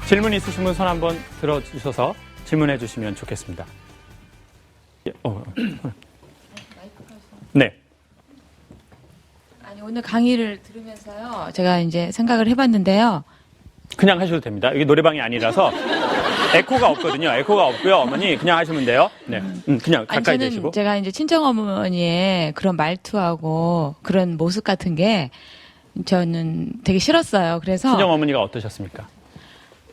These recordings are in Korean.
질문 있으신 분 손 한번 들어주셔서 질문해 주시면 좋겠습니다. 네. 아니, 오늘 강의를 들으면서요, 제가 이제 생각을 해봤는데요. 그냥 하셔도 됩니다. 이게 노래방이 아니라서 에코가 없거든요. 에코가 없고요. 어머니 그냥 하시면 돼요. 네, 그냥 가까이 저는 대시고. 제가 이제 친정어머니의 그런 말투하고 그런 모습 같은 게 저는 되게 싫었어요. 그래서 친정 어머니가 어떠셨습니까?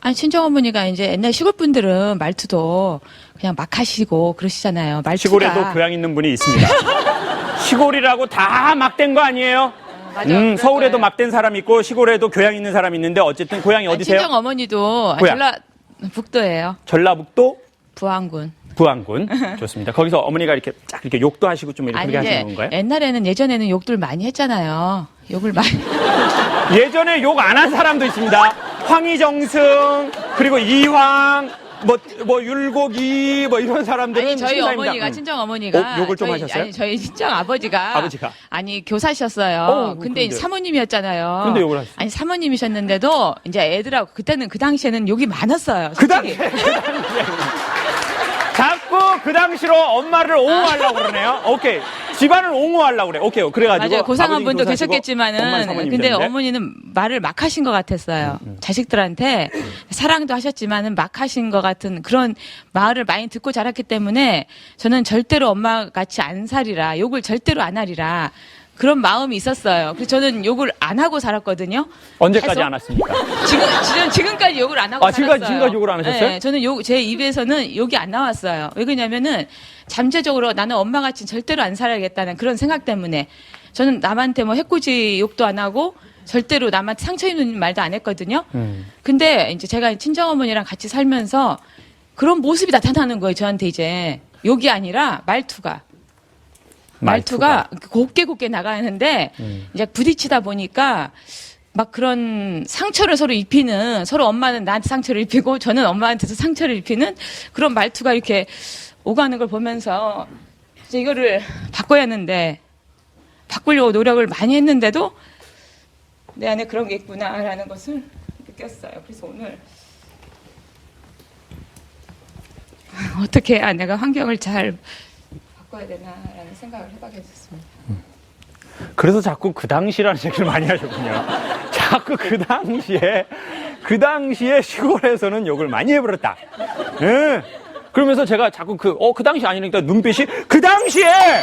아니, 친정어머니가 이제 옛날 시골 분들은 말투도 그냥 막 하시고 그러시잖아요. 말투가. 시골에도 교양 있는 분이 있습니다. 시골이라고 다 막된 거 아니에요? 맞아, 서울에도 거예요. 막된 사람 있고 시골에도 교양 있는 사람 있는데 어쨌든 고향이 어디세요? 친정어머니도 고향. 전라북도예요. 전라북도 부안군. 부안군. 좋습니다. 거기서 어머니가 이렇게 쫙 이렇게 욕도 하시고 좀 이렇게 아니, 그렇게 이제 하시는 건가요? 예전에는 욕들 많이 했잖아요. 욕을 많이. 예전에 욕 안 한 사람도 있습니다. 황희정승 그리고 이황 뭐 율곡이 뭐 이런 사람들은 아니, 저희 신사입니다. 어머니가 친정 어머니가 욕을 좀 하셨어요? 아니, 저희 친정 아버지가 아버지가? 아니, 교사셨어요. 근데 근데. 사모님이었잖아요. 근데 욕을 하셨어요? 아니, 사모님이셨는데도 이제 애들하고 그때는 그 당시에는 욕이 많았어요. 그 솔직히. 자꾸 그 당시로 엄마를 옹호하려고 그러네요. 오케이. 집안을 옹호하려고 그래. 오케이. 그래가지고. 맞아요. 고상한 아버지는 분도 교사시고 엄마는 계셨겠지만은 사모님이 근데 됐는데. 어머니는 말을 막 하신 것 같았어요. 자식들한테 사랑도 하셨지만은 막 하신 것 같은 그런 말을 많이 듣고 자랐기 때문에 저는 절대로 엄마 같이 안 살이라, 욕을 절대로 안 하리라, 그런 마음이 있었어요. 그래서 저는 욕을 안 하고 살았거든요. 언제까지 계속. 안 왔습니까? 지금까지 욕을 안 하고 아, 살았어요. 지금까지 욕을 안 하셨어요? 네, 저는 제 입에서는 욕이 안 나왔어요. 왜 그러냐면은 잠재적으로 나는 엄마같이 절대로 안 살아야겠다는 그런 생각 때문에 저는 남한테 뭐 해코지 욕도 안 하고 절대로 남한테 상처 입는 말도 안 했거든요. 근데 이제 제가 친정어머니랑 같이 살면서 그런 모습이 나타나는 거예요. 저한테 이제 욕이 아니라 말투가 곱게 나가는데 이제 부딪히다 보니까 막 그런 상처를 서로 입히는, 서로 엄마는 나한테 상처를 입히고 저는 엄마한테서 상처를 입히는 그런 말투가 이렇게 오가는 걸 보면서 이제 이거를 바꿔야 하는데 바꾸려고 노력을 많이 했는데도 내 안에 그런 게 있구나라는 것을 느꼈어요. 그래서 오늘 어떻게 해야 내가 환경을 잘 바꿔야 되나라는 생각을 해보게 됐습니다. 그래서 자꾸 그 당시라는 얘기를 많이 하셨군요. 자꾸 그 당시에 시골에서는 욕을 많이 해버렸다. 예. 그러면서 제가 자꾸 그 당시 아니니까 눈빛이 그 당시에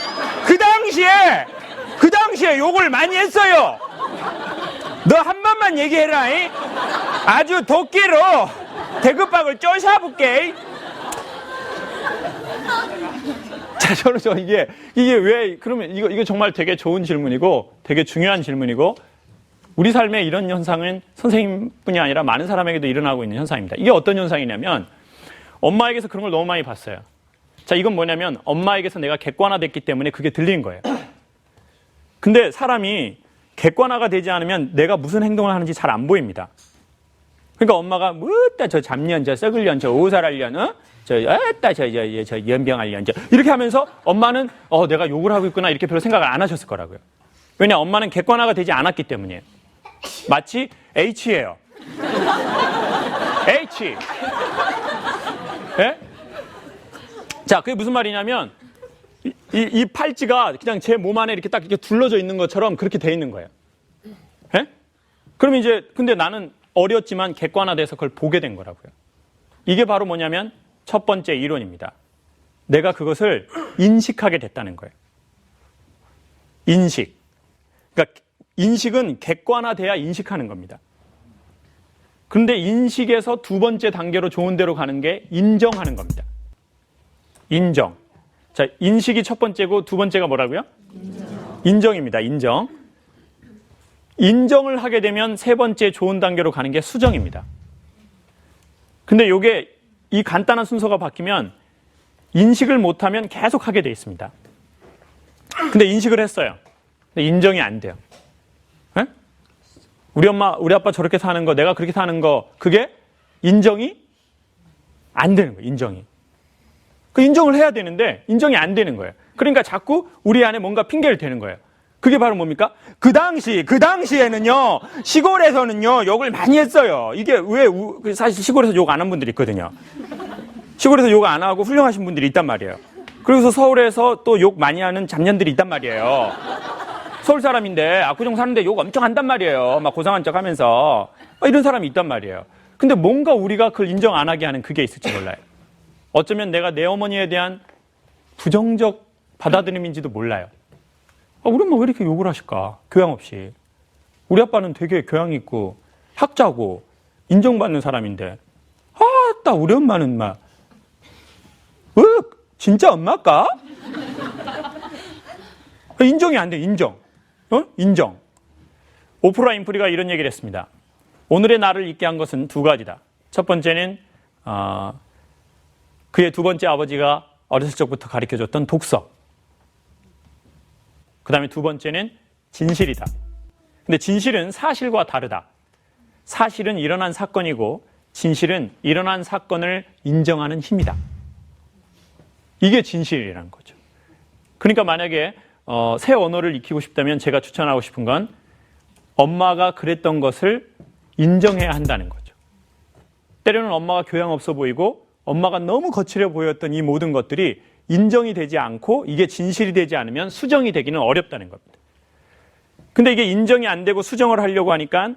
욕을 많이 했어요. 너 한 번만 얘기해라. 이? 아주 도끼로 대급박을 쪼셔볼게. 자, 이게 왜, 그러면 이거 정말 되게 좋은 질문이고 되게 중요한 질문이고 우리 삶에 이런 현상은 선생님뿐이 아니라 많은 사람에게도 일어나고 있는 현상입니다. 이게 어떤 현상이냐면 엄마에게서 그런 걸 너무 많이 봤어요. 자, 이건 뭐냐면 엄마에게서 내가 객관화됐기 때문에 그게 들린 거예요. 근데 사람이 객관화가 되지 않으면 내가 무슨 행동을 하는지 잘 안 보입니다. 그러니까 엄마가 뭐다 저 잡년, 저 썩을년, 저 오살할년, 저 연병할년, 이렇게 하면서 엄마는 내가 욕을 하고 있구나 이렇게 별로 생각을 안 하셨을 거라고요. 왜냐, 엄마는 객관화가 되지 않았기 때문이에요. 마치 H예요. H. 예? 자, 그게 무슨 말이냐면 이 팔찌가 그냥 제 몸 안에 이렇게 딱 이렇게 둘러져 있는 것처럼 그렇게 돼 있는 거예요. 예? 그럼 이제 근데 나는 어렸지만 객관화돼서 그걸 보게 된 거라고요. 이게 바로 뭐냐면 첫 번째 이론입니다. 내가 그것을 인식하게 됐다는 거예요. 인식. 그러니까 인식은 객관화돼야 인식하는 겁니다. 그런데 인식에서 두 번째 단계로 좋은 데로 가는 게 인정하는 겁니다. 인정. 자, 인식이 첫 번째고 두 번째가 뭐라고요? 인정입니다. 인정. 인정을 하게 되면 세 번째 좋은 단계로 가는 게 수정입니다. 근데 이게 이 간단한 순서가 바뀌면 인식을 못하면 계속 하게 돼 있습니다. 근데 인식을 했어요. 근데 인정이 안 돼요. 에? 우리 엄마, 우리 아빠 저렇게 사는 거, 내가 그렇게 사는 거, 그게 인정이 안 되는 거예요. 인정이. 그 인정을 해야 되는데 인정이 안 되는 거예요. 그러니까 자꾸 우리 안에 뭔가 핑계를 대는 거예요. 그게 바로 뭡니까? 그 당시에는요, 시골에서는요, 욕을 많이 했어요. 이게 왜, 사실 시골에서 욕 안 한 분들이 있거든요. 시골에서 욕 안 하고 훌륭하신 분들이 있단 말이에요. 그래서 서울에서 또 욕 많이 하는 잡년들이 있단 말이에요. 서울 사람인데 압구정 사는데 욕 엄청 한단 말이에요. 막 고상한 척 하면서. 이런 사람이 있단 말이에요. 근데 뭔가 우리가 그걸 인정 안 하게 하는 그게 있을지 몰라요. 어쩌면 내가 내 어머니에 대한 부정적 받아들임인지도 몰라요. 우리 엄마 왜 이렇게 욕을 하실까? 교양 없이. 우리 아빠는 되게 교양 있고 학자고 인정받는 사람인데 아따 우리 엄마는 막 진짜 엄마일까? 인정이 안 돼. 인정. 인정. 오프라 윈프리가 이런 얘기를 했습니다. 오늘의 나를 있게 한 것은 두 가지다. 첫 번째는 그의 두 번째 아버지가 어렸을 적부터 가르쳐줬던 독서. 그 다음에 두 번째는 진실이다. 근데 진실은 사실과 다르다. 사실은 일어난 사건이고 진실은 일어난 사건을 인정하는 힘이다. 이게 진실이라는 거죠. 그러니까 만약에 새 언어를 익히고 싶다면 제가 추천하고 싶은 건 엄마가 그랬던 것을 인정해야 한다는 거죠. 때로는 엄마가 교양 없어 보이고 엄마가 너무 거칠어 보였던 이 모든 것들이 인정이 되지 않고 이게 진실이 되지 않으면 수정이 되기는 어렵다는 겁니다. 근데 이게 인정이 안 되고 수정을 하려고 하니까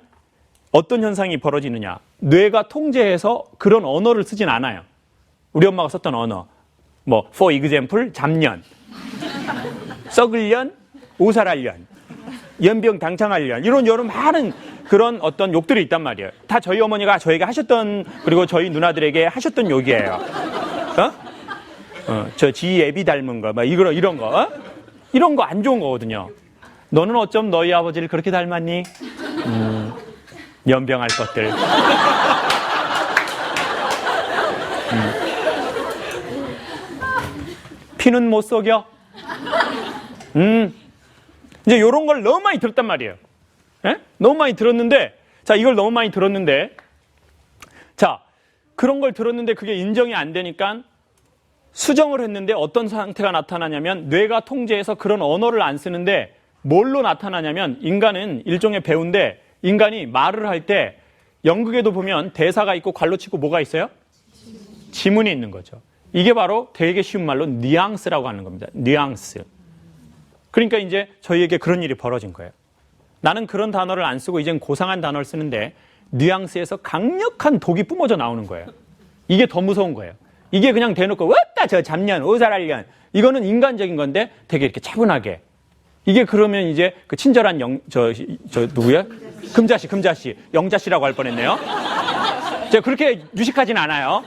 어떤 현상이 벌어지느냐. 뇌가 통제해서 그런 언어를 쓰진 않아요. 우리 엄마가 썼던 언어. for example, 잡년, 썩을년, 오살할년, 연병 당창할년 이런 여러 많은 그런 어떤 욕들이 있단 말이에요. 다 저희 어머니가 저에게 하셨던 그리고 저희 누나들에게 하셨던 욕이에요. 저 지 애비 닮은 거, 이런 거, 이런 거 안 좋은 거거든요. 너는 어쩜 너희 아버지를 그렇게 닮았니? 연병할 것들. 피는 못 속여. 이제 이런 걸 너무 많이 들었단 말이에요. 예? 너무 많이 들었는데, 자, 이걸 너무 많이 들었는데, 자, 그런 걸 들었는데 그게 인정이 안 되니까 수정을 했는데 어떤 상태가 나타나냐면 뇌가 통제해서 그런 언어를 안 쓰는데 뭘로 나타나냐면 인간은 일종의 배우인데 인간이 말을 할 때 연극에도 보면 대사가 있고 관로치고 뭐가 있어요? 지문이 있는 거죠. 이게 바로 되게 쉬운 말로 뉘앙스라고 하는 겁니다. 뉘앙스. 그러니까 이제 저희에게 그런 일이 벌어진 거예요. 나는 그런 단어를 안 쓰고 이젠 고상한 단어를 쓰는데 뉘앙스에서 강력한 독이 뿜어져 나오는 거예요. 이게 더 무서운 거예요. 이게 그냥 대놓고 왔다 저 잡년 오살할년 이거는 인간적인 건데 되게 이렇게 차분하게 이게 그러면 이제 그 친절한 저 누구야? 금자씨 영자씨라고 할 뻔했네요. 제가 그렇게 유식하진 않아요.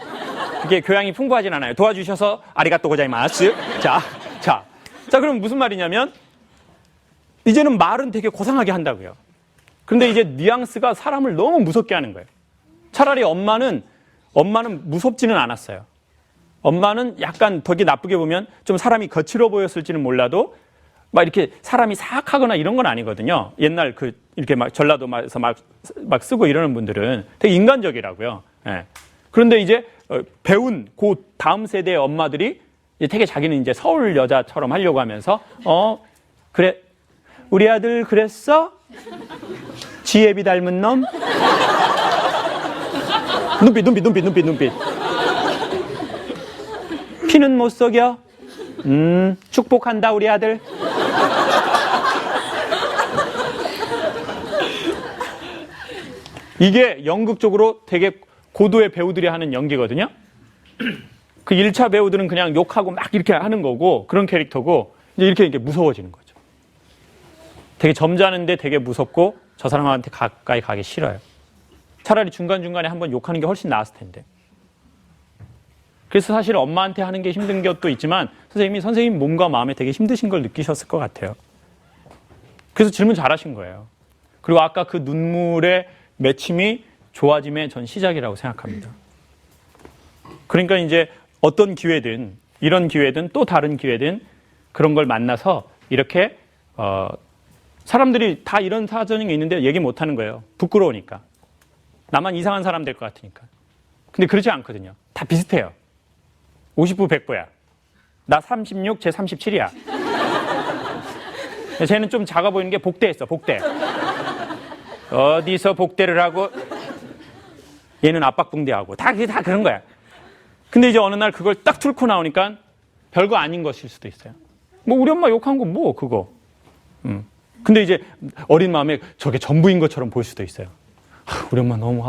그게 교양이 풍부하진 않아요. 도와주셔서 아리가또 고자이마스. 자 그럼 무슨 말이냐면 이제는 말은 되게 고상하게 한다고요. 그런데 이제 뉘앙스가 사람을 너무 무섭게 하는 거예요. 차라리 엄마는 무섭지는 않았어요. 엄마는 약간 되게 나쁘게 보면 좀 사람이 거칠어 보였을지는 몰라도 막 이렇게 사람이 사악하거나 이런 건 아니거든요. 옛날 이렇게 막 전라도에서 막 쓰고 이러는 분들은 되게 인간적이라고요. 예. 그런데 이제 배운 그 다음 세대의 엄마들이 이제 되게 자기는 이제 서울 여자처럼 하려고 하면서 그래 우리 아들 그랬어? 지혜비 닮은 놈? 눈빛. 피는 못 속여? 축복한다 우리 아들. 이게 연극적으로 되게 고도의 배우들이 하는 연기거든요. 그 1차 배우들은 그냥 욕하고 막 이렇게 하는 거고 그런 캐릭터고 이제 이렇게 무서워지는 거죠. 되게 점잖은데 되게 무섭고 저 사람한테 가까이 가기 싫어요. 차라리 중간중간에 한번 욕하는 게 훨씬 나았을 텐데. 그래서 사실 엄마한테 하는 게 힘든 것도 있지만 선생님 몸과 마음에 되게 힘드신 걸 느끼셨을 것 같아요. 그래서 질문 잘하신 거예요. 그리고 아까 그 눈물의 맺힘이 좋아짐의 전 시작이라고 생각합니다. 그러니까 이제 어떤 기회든 이런 기회든 또 다른 기회든 그런 걸 만나서 이렇게 사람들이 다 이런 사정이 있는데 얘기 못 하는 거예요. 부끄러우니까. 나만 이상한 사람 될 것 같으니까. 근데 그렇지 않거든요. 다 비슷해요. 50부 100부야. 나 36, 쟤 37이야. 쟤는 좀 작아 보이는 게 복대했어, 복대. 어디서 복대를 하고 얘는 압박붕대하고 다 그런 거야. 근데 이제 어느 날 그걸 딱 뚫고 나오니까 별거 아닌 것일 수도 있어요. 뭐 우리 엄마 욕한 거 뭐 그거. 근데 이제 어린 마음에 저게 전부인 것처럼 보일 수도 있어요. 우리 엄마 너무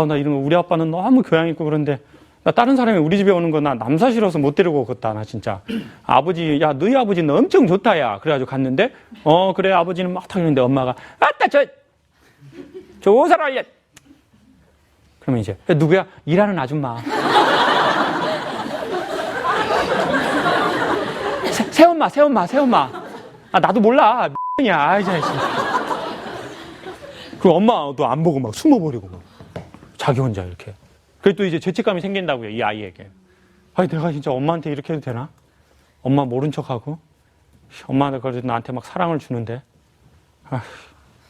나 이런 거 우리 아빠는 너무 교양 있고 그런데 나 다른 사람이 우리 집에 오는 거 나 남사 싫어서 못 데리고 오겠다 나 진짜. 아버지 야 너희 아버지는 엄청 좋다 야. 그래가지고 갔는데 그래 아버지는 막 타는데 엄마가 아따 저 옷을 알려. 그러면 이제 누구야? 일하는 아줌마. 새엄마. 나도 몰라. 야, 이제. 그리고 엄마도 안 보고 막 숨어버리고 막. 자기 혼자 이렇게. 그래 또 이제 죄책감이 생긴다고요, 이 아이에게. 아니, 내가 진짜 엄마한테 이렇게 해도 되나? 엄마 모른 척하고. 엄마가 그래도 나한테 막 사랑을 주는데.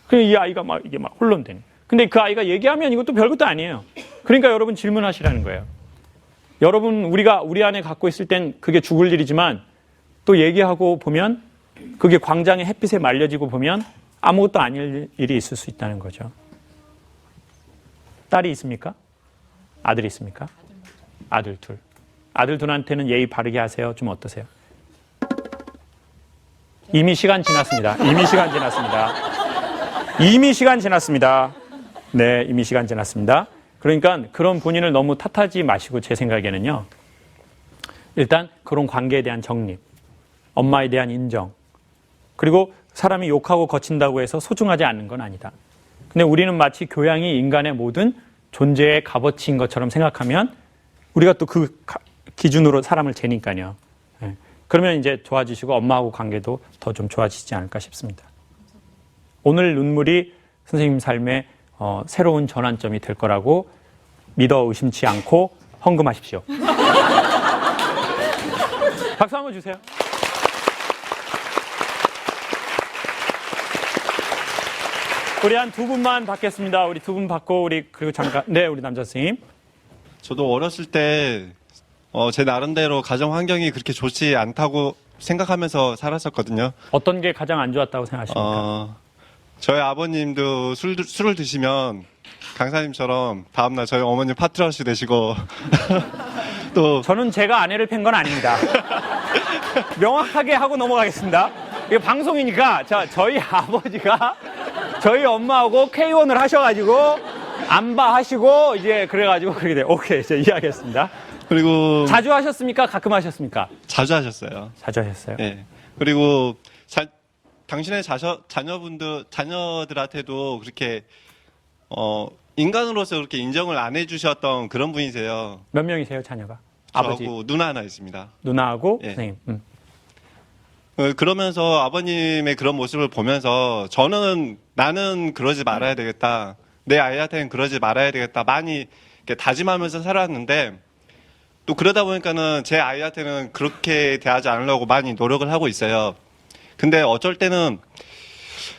그래 이 아이가 막 이게 막 혼돈되네. 근데 그 아이가 얘기하면 이것도 별것도 아니에요. 그러니까 여러분 질문하시라는 거예요. 여러분 우리가 우리 안에 갖고 있을 땐 그게 죽을 일이지만 또 얘기하고 보면 그게 광장의 햇빛에 말려지고 보면 아무것도 아닐 일이 있을 수 있다는 거죠. 딸이 있습니까? 아들이 있습니까? 아들 둘. 아들 둘한테는 예의 바르게 하세요. 좀 어떠세요? 이미 시간 지났습니다. 네, 이미 시간 지났습니다. 그러니까 그런 본인을 너무 탓하지 마시고 제 생각에는요. 일단 그런 관계에 대한 정립, 엄마에 대한 인정, 그리고 사람이 욕하고 거친다고 해서 소중하지 않는 건 아니다. 근데 우리는 마치 교양이 인간의 모든 존재의 값어치인 것처럼 생각하면 우리가 또 그 기준으로 사람을 재니까요. 네. 그러면 이제 좋아지시고 엄마하고 관계도 더 좀 좋아지지 않을까 싶습니다. 오늘 눈물이 선생님 삶의 새로운 전환점이 될 거라고 믿어 의심치 않고 헌금하십시오. 박수 한번 주세요. 우리 한 두 분만 받겠습니다. 우리 두 분 받고 그리고 잠깐 우리 남자 선생님. 저도 어렸을 때 제 나름대로 가정 환경이 그렇게 좋지 않다고 생각하면서 살았었거든요. 어떤 게 가장 안 좋았다고 생각하십니까? 저희 아버님도 술을 드시면 강사님처럼 다음날 저희 어머님 파트너시 되시고 또 저는 제가 아내를 팬 건 아닙니다. 명확하게 하고 넘어가겠습니다. 이게 방송이니까 저희 아버지가 저희 엄마하고 K1을 하셔가지고 안바하시고 이제 그래가지고 그렇게 돼요. 오케이, 이제 이해하겠습니다. 그리고 자주 하셨습니까? 가끔 하셨습니까? 자주 하셨어요. 자주 하셨어요. 네. 그리고 당신의 자녀들한테도 그렇게 인간으로서 그렇게 인정을 안 해주셨던 그런 분이세요. 몇 명이세요, 자녀가? 저하고 아버지. 누나 하나 있습니다. 누나하고 예. 선생님. 그러면서 아버님의 그런 모습을 보면서 나는 그러지 말아야 되겠다. 내 아이한테는 그러지 말아야 되겠다. 많이 이렇게 다짐하면서 살았는데 또 그러다 보니까는 제 아이한테는 그렇게 대하지 않으려고 많이 노력을 하고 있어요. 근데 어쩔 때는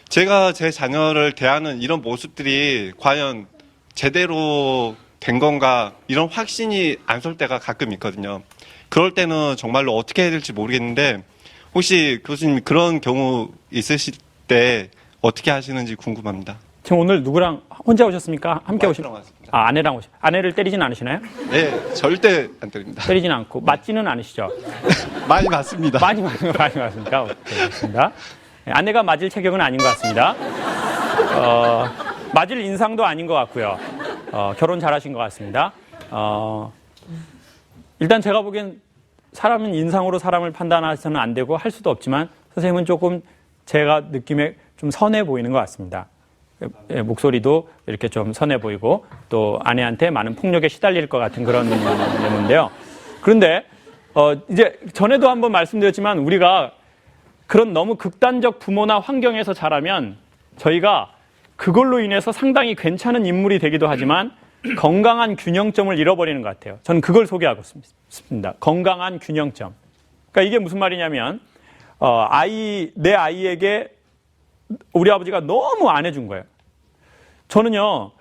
제가 제 자녀를 대하는 이런 모습들이 과연 제대로 된 건가 이런 확신이 안 설 때가 가끔 있거든요. 그럴 때는 정말로 어떻게 해야 될지 모르겠는데 혹시 교수님 그런 경우 있으실 때 어떻게 하시는지 궁금합니다. 지금 오늘 누구랑 혼자 오셨습니까? 함께 와이프랑 오셨어요? 왔습니다. 아내랑 아내를 때리진 않으시나요? 네, 절대 안 때립니다. 때리진 않고 맞지는 않으시죠? 많이 맞습니다. 많이 맞습니까? 오케이, 알겠습니다. 네, 아내가 맞을 체격은 아닌 것 같습니다. 맞을 인상도 아닌 것 같고요. 결혼 잘하신 것 같습니다. 일단 제가 보기엔 사람은 인상으로 사람을 판단해서는 안 되고 할 수도 없지만 선생님은 조금 제가 느낌에 좀 선해 보이는 것 같습니다. 목소리도 이렇게 좀 선해 보이고 또 아내한테 많은 폭력에 시달릴 것 같은 그런 내용인데요. 그런데 이제 전에도 한번 말씀드렸지만 우리가 그런 너무 극단적 부모나 환경에서 자라면 저희가 그걸로 인해서 상당히 괜찮은 인물이 되기도 하지만 건강한 균형점을 잃어버리는 것 같아요. 저는 그걸 소개하고 싶습니다. 건강한 균형점. 그러니까 이게 무슨 말이냐면 내 아이에게 우리 아버지가 너무 안 해준 거예요. 저는요,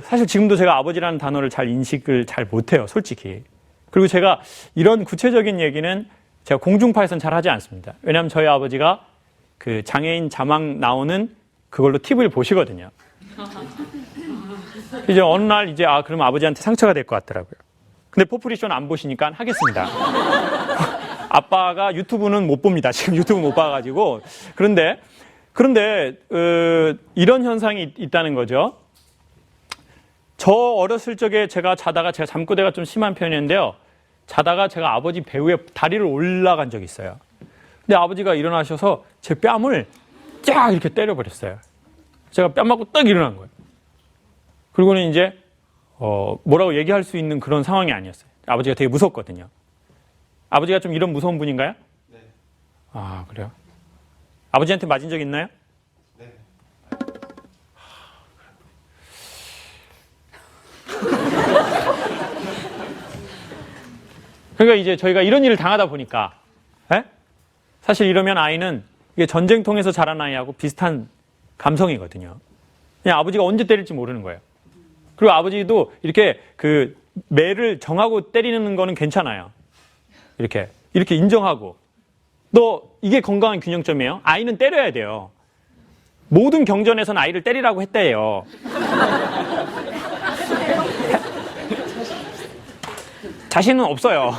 사실 지금도 제가 아버지라는 단어를 잘 인식을 잘 못해요, 솔직히. 그리고 제가 이런 구체적인 얘기는 제가 공중파에서는 잘 하지 않습니다. 왜냐하면 저희 아버지가 그 장애인 자막 나오는 그걸로 TV를 보시거든요. 이제 어느 날 이제 그러면 아버지한테 상처가 될 것 같더라고요. 근데 포프리쇼는 안 보시니까 하겠습니다. 아빠가 유튜브는 못 봅니다. 지금 유튜브 못 봐가지고. 그런데 이런 현상이 있다는 거죠. 저 어렸을 적에 제가 잠꼬대가 좀 심한 편이었는데요. 자다가 제가 아버지 배우에 다리를 올라간 적이 있어요. 근데 아버지가 일어나셔서 제 뺨을 쫙 이렇게 때려버렸어요. 제가 뺨 맞고 딱 일어난 거예요. 그리고는 이제 뭐라고 얘기할 수 있는 그런 상황이 아니었어요. 아버지가 되게 무섭거든요. 아버지가 좀 이런 무서운 분인가요? 네. 아, 그래요? 아버지한테 맞은 적 있나요? 네. 그러니까 이제 저희가 이런 일을 당하다 보니까 사실 이러면 아이는 이게 전쟁통에서 자란 아이하고 비슷한 감성이거든요. 그냥 아버지가 언제 때릴지 모르는 거예요. 그리고 아버지도 이렇게 그 매를 정하고 때리는 거는 괜찮아요. 이렇게 인정하고. 이게 건강한 균형점이에요. 아이는 때려야 돼요. 모든 경전에서는 아이를 때리라고 했대요. 자신은 없어요.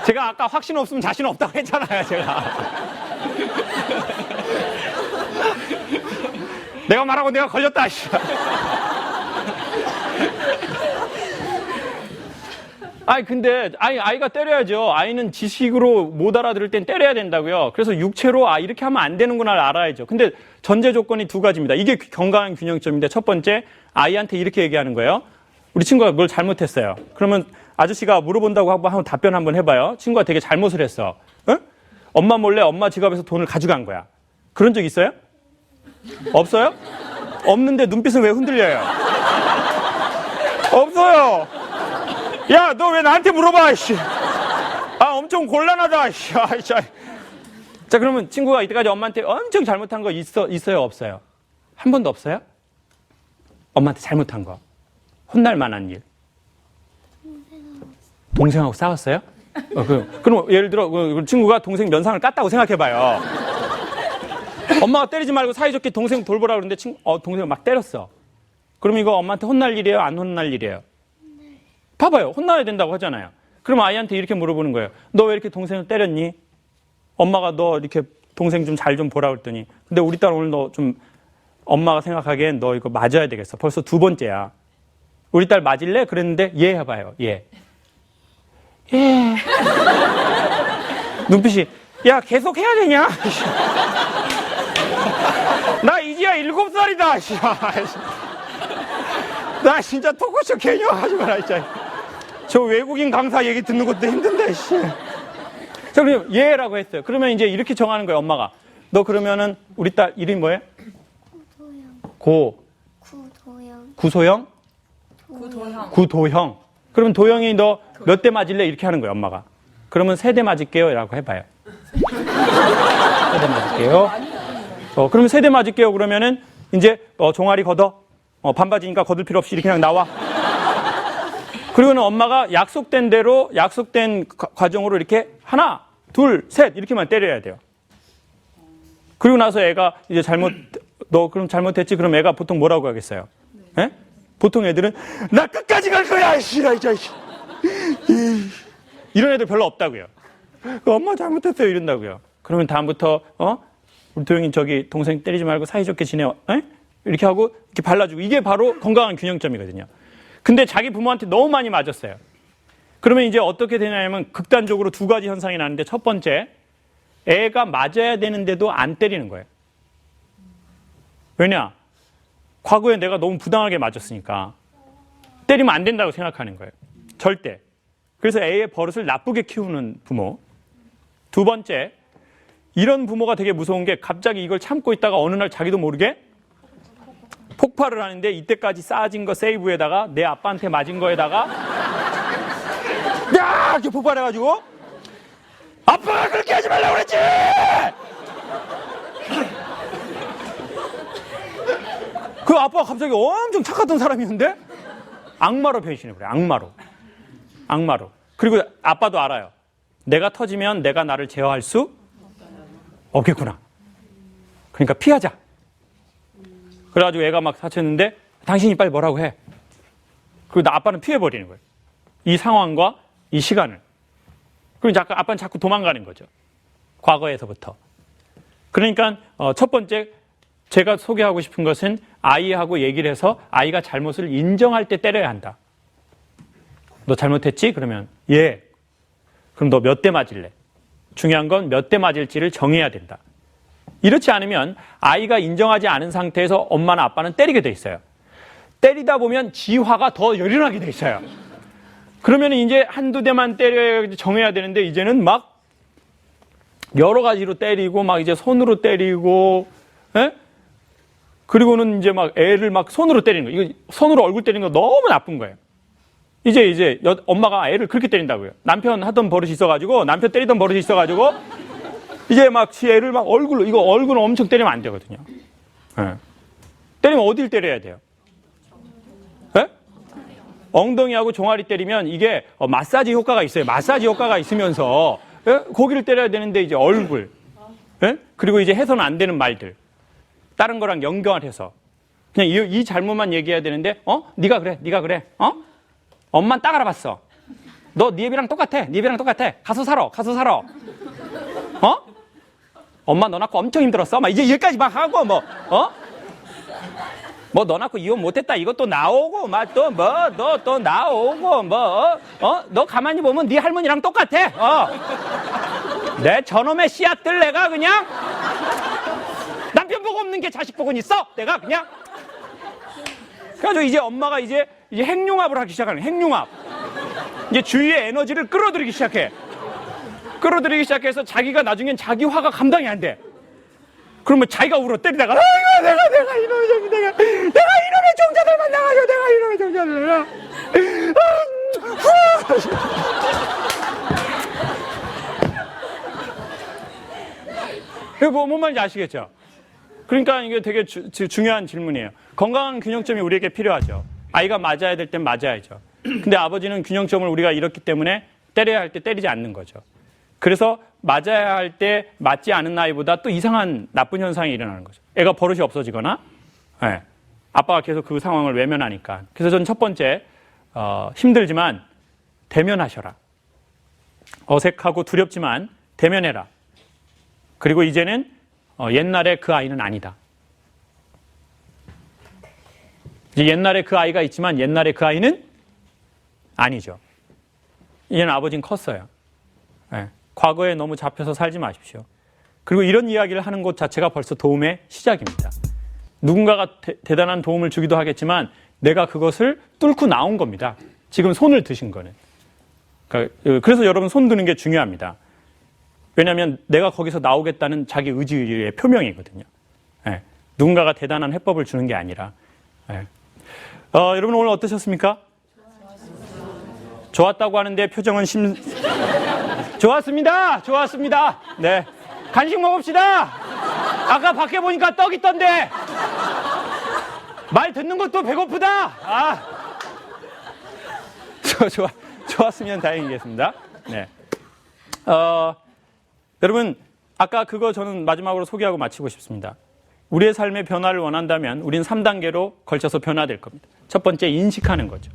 제가 아까 확신 없으면 자신 없다고 했잖아요, 제가. 내가 말하고 내가 걸렸다. 근데 아이가 때려야죠. 아이는 지식으로 못 알아들을 땐 때려야 된다고요. 그래서 육체로 이렇게 하면 안 되는구나를 알아야죠. 근데 전제 조건이 두 가지입니다. 이게 건강한 균형점인데 첫 번째, 아이한테 이렇게 얘기하는 거예요. 우리 친구가 뭘 잘못했어요. 그러면 아저씨가 물어본다고 하고 한번 답변 한번 해봐요. 친구가 되게 잘못을 했어. 응? 엄마 몰래 엄마 지갑에서 돈을 가져간 거야. 그런 적 있어요? 없어요? 없는데 눈빛은 왜 흔들려요? 없어요. 야, 너 왜 나한테 물어봐, 씨. 엄청 곤란하다, 씨. 자, 그러면 친구가 이때까지 엄마한테 엄청 잘못한 거 있어요, 없어요? 한 번도 없어요? 엄마한테 잘못한 거. 혼날 만한 일. 동생하고 싸웠어요? 그럼 예를 들어 그 친구가 동생 면상을 깠다고 생각해봐요. 엄마가 때리지 말고 사이좋게 동생 돌보라 그러는데 동생을 막 때렸어. 그럼 이거 엄마한테 혼날 일이에요? 안 혼날 일이에요? 봐봐요. 혼나야 된다고 하잖아요. 그럼 아이한테 이렇게 물어보는 거예요. 너 왜 이렇게 동생을 때렸니? 엄마가 너 이렇게 동생 좀 잘 좀 보라 그랬더니 근데 우리 딸 오늘 너 좀 엄마가 생각하기엔 너 이거 맞아야 되겠어. 벌써 두 번째야. 우리 딸 맞을래? 그랬는데 예 해봐요. 예. 예. 눈빛이 야 계속 해야 되냐? 나 이제야 7살이다. 나 진짜 토크쇼 개념 하지 마라. 저 외국인 강사 얘기 듣는 것도 힘든데. 자, 그럼 예라고 했어요. 그러면 이제 이렇게 정하는 거예요. 엄마가 너 그러면은 우리 딸 이름이 뭐예요? 구도영. 구도형. 그러면 도형이 너 몇 대 맞을래? 이렇게 하는 거예요, 엄마가. 그러면 3대 맞을게요. 라고 해봐요. 3대 맞을게요. 그러면 3대 맞을게요. 그러면은 이제 종아리 걷어. 반바지니까 걷을 필요 없이 이렇게 그냥 나와. 그리고는 엄마가 약속된 대로, 약속된 과정으로 이렇게 하나, 둘, 셋 이렇게만 때려야 돼요. 그리고 나서 애가 이제 너 그럼 잘못했지? 그럼 애가 보통 뭐라고 하겠어요? 네? 보통 애들은 나 끝까지 갈 거야. 이런 애들 별로 없다고요. 엄마 잘못했어요. 이런다고요. 그러면 다음부터 우리 도영이 저기 동생 때리지 말고 사이좋게 지내요. 이렇게 하고 이렇게 발라주고 이게 바로 건강한 균형점이거든요. 근데 자기 부모한테 너무 많이 맞았어요. 그러면 이제 어떻게 되냐면 극단적으로 두 가지 현상이 나는데 첫 번째, 애가 맞아야 되는데도 안 때리는 거예요. 왜냐? 과거에 내가 너무 부당하게 맞았으니까 때리면 안 된다고 생각하는 거예요. 절대. 그래서 애의 버릇을 나쁘게 키우는 부모. 두 번째, 이런 부모가 되게 무서운 게 갑자기 이걸 참고 있다가 어느 날 자기도 모르게 폭발을 하는데 이때까지 쌓아진 거 세이브에다가 내 아빠한테 맞은 거에다가 야! 이렇게 폭발해가지고 아빠가 그렇게 하지 말라고 그랬지! 그 아빠가 갑자기 엄청 착하던 사람이었는데 악마로 변신해버려요. 악마로. 그리고 아빠도 알아요. 내가 터지면 내가 나를 제어할 수 없겠구나. 그러니까 피하자. 그래가지고 애가 막 다쳤는데 당신이 빨리 뭐라고 해. 그리고 아빠는 피해버리는 거예요. 이 상황과 이 시간을. 그리고 아빠는 자꾸 도망가는 거죠. 과거에서부터. 그러니까 첫 번째 제가 소개하고 싶은 것은 아이하고 얘기를 해서 아이가 잘못을 인정할 때 때려야 한다. 너 잘못했지? 그러면 예. 그럼 너 몇 대 맞을래? 중요한 건 몇 대 맞을지를 정해야 된다. 이렇지 않으면 아이가 인정하지 않은 상태에서 엄마나 아빠는 때리게 돼 있어요. 때리다 보면 지화가 더 열연하게 돼 있어요. 그러면 이제 한두 대만 때려야 정해야 되는데 이제는 막 여러 가지로 때리고 막 이제 손으로 때리고, 예? 그리고는 이제 막 애를 막 손으로 때리는 거. 이거 손으로 얼굴 때리는 거 너무 나쁜 거예요. 이제 엄마가 애를 그렇게 때린다고요. 남편 하던 버릇이 있어가지고, 남편 때리던 버릇이 있어가지고, 이제 막 지 애를 막 얼굴로, 이거 얼굴을 엄청 때리면 안 되거든요. 예. 때리면 어딜 때려야 돼요? 예? 엉덩이하고 종아리 때리면 이게 마사지 효과가 있어요. 마사지 효과가 있으면서, 예? 고기를 때려야 되는데 이제 얼굴, 예? 그리고 이제 해서는 안 되는 말들, 다른 거랑 연결해서 그냥 이 잘못만 얘기해야 되는데, 네가 그래, 엄만 딱 알아봤어. 너 네 애비랑 똑같아. 가서 살아. 엄마 너 낳고 엄청 힘들었어. 막 이제 여기까지 막 하고 뭐 너 낳고 이혼 못했다. 이것도 나오고 막 또 나오고 너 가만히 보면 네 할머니랑 똑같아. 내 저놈의 씨앗들 내가 그냥 남편 복 없는 게 자식 복은 있어. 내가 그냥 그래가지고 이제 엄마가 이제 핵융합을 하기 시작하는 핵융합. 이제 주위의 에너지를 끌어들이기 시작해서 자기가 나중엔 자기 화가 감당이 안 돼. 그러면 자기가 울어 때리다가 내가 이놈의 종자들 만나가지고 내가 이놈의 종자들 뭔 말인지 아시겠죠? 그러니까 이게 되게 중요한 질문이에요. 건강한 균형점이 우리에게 필요하죠. 아이가 맞아야 될 땐 맞아야죠. 근데 아버지는 균형점을 우리가 잃었기 때문에 때려야 할 때 때리지 않는 거죠. 그래서 맞아야 할 때 맞지 않은 나이보다 또 이상한 나쁜 현상이 일어나는 거죠. 애가 버릇이 없어지거나, 네. 아빠가 계속 그 상황을 외면하니까. 그래서 저는 첫 번째, 힘들지만 대면하셔라. 어색하고 두렵지만 대면해라. 그리고 이제는 옛날에 그 아이는 아니다. 이제 옛날에 그 아이가 있지만 옛날에 그 아이는 아니죠. 이제는 아버지는 컸어요. 네. 과거에 너무 잡혀서 살지 마십시오. 그리고 이런 이야기를 하는 것 자체가 벌써 도움의 시작입니다. 누군가가 대단한 도움을 주기도 하겠지만 내가 그것을 뚫고 나온 겁니다. 지금 손을 드신 거는. 그래서 여러분 손 드는 게 중요합니다. 왜냐하면 내가 거기서 나오겠다는 자기 의지의 표명이거든요. 네. 누군가가 대단한 해법을 주는 게 아니라. 네. 여러분 오늘 어떠셨습니까? 좋았다고 하는데 표정은 좋았습니다. 네. 간식 먹읍시다. 아까 밖에 보니까 떡 있던데. 말 듣는 것도 배고프다. 좋았으면 다행이겠습니다. 네. 여러분, 아까 그거 저는 마지막으로 소개하고 마치고 싶습니다. 우리의 삶의 변화를 원한다면 우린 3단계로 걸쳐서 변화될 겁니다. 첫 번째, 인식하는 거죠.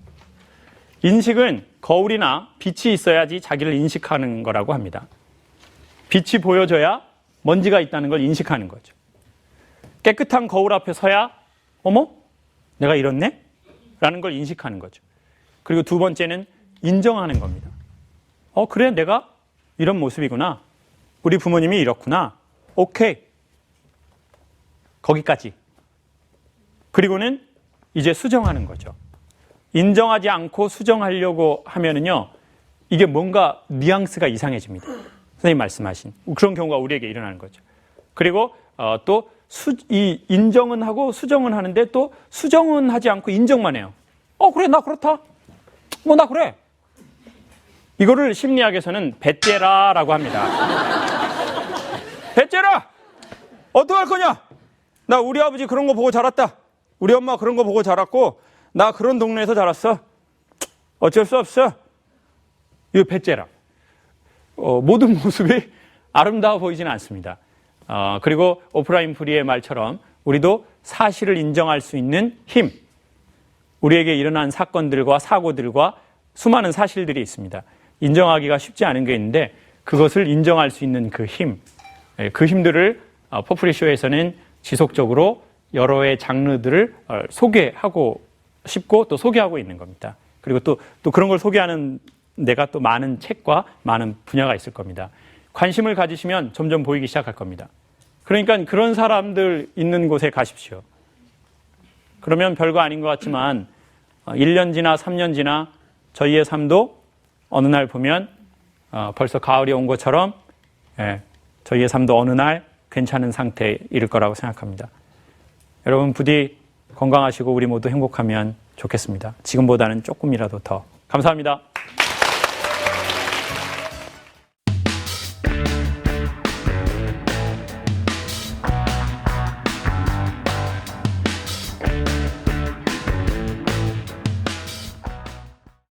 인식은 거울이나 빛이 있어야지 자기를 인식하는 거라고 합니다. 빛이 보여줘야 먼지가 있다는 걸 인식하는 거죠. 깨끗한 거울 앞에 서야 어머? 내가 이렇네? 라는 걸 인식하는 거죠. 그리고 두 번째는 인정하는 겁니다. 그래 내가 이런 모습이구나. 우리 부모님이 이렇구나. 오케이. 거기까지. 그리고는 이제 수정하는 거죠. 인정하지 않고 수정하려고 하면은요, 이게 뭔가 뉘앙스가 이상해집니다. 선생님 말씀하신 그런 경우가 우리에게 일어나는 거죠. 그리고 또 이 인정은 하고 수정은 하는데 또 수정은 하지 않고 인정만 해요. 그래 나 그렇다. 나 그래. 이거를 심리학에서는 배째라라고 합니다. 배째라. 어떡할 거냐? 나 우리 아버지 그런 거 보고 자랐다. 우리 엄마 그런 거 보고 자랐고 나 그런 동네에서 자랐어. 어쩔 수 없어. 이거 배째라. 모든 모습이 아름다워 보이지는 않습니다. 그리고 오프라 윈프리의 말처럼 우리도 사실을 인정할 수 있는 힘, 우리에게 일어난 사건들과 사고들과 수많은 사실들이 있습니다. 인정하기가 쉽지 않은 게 있는데 그것을 인정할 수 있는 그 힘, 그 힘들을 퍼프리쇼에서는 지속적으로 여러 의 장르들을 소개하고 싶고 또 소개하고 있는 겁니다. 그리고 또 그런 걸 소개하는 데가 또 많은 책과 많은 분야가 있을 겁니다. 관심을 가지시면 점점 보이기 시작할 겁니다. 그러니까 그런 사람들 있는 곳에 가십시오. 그러면 별거 아닌 것 같지만 1년 지나 3년 지나 저희의 삶도 어느 날 보면 벌써 가을이 온 것처럼 저희의 삶도 어느 날 괜찮은 상태에 이를 거라고 생각합니다. 여러분 부디 건강하시고 우리 모두 행복하면 좋겠습니다. 지금보다는 조금이라도 더. 감사합니다.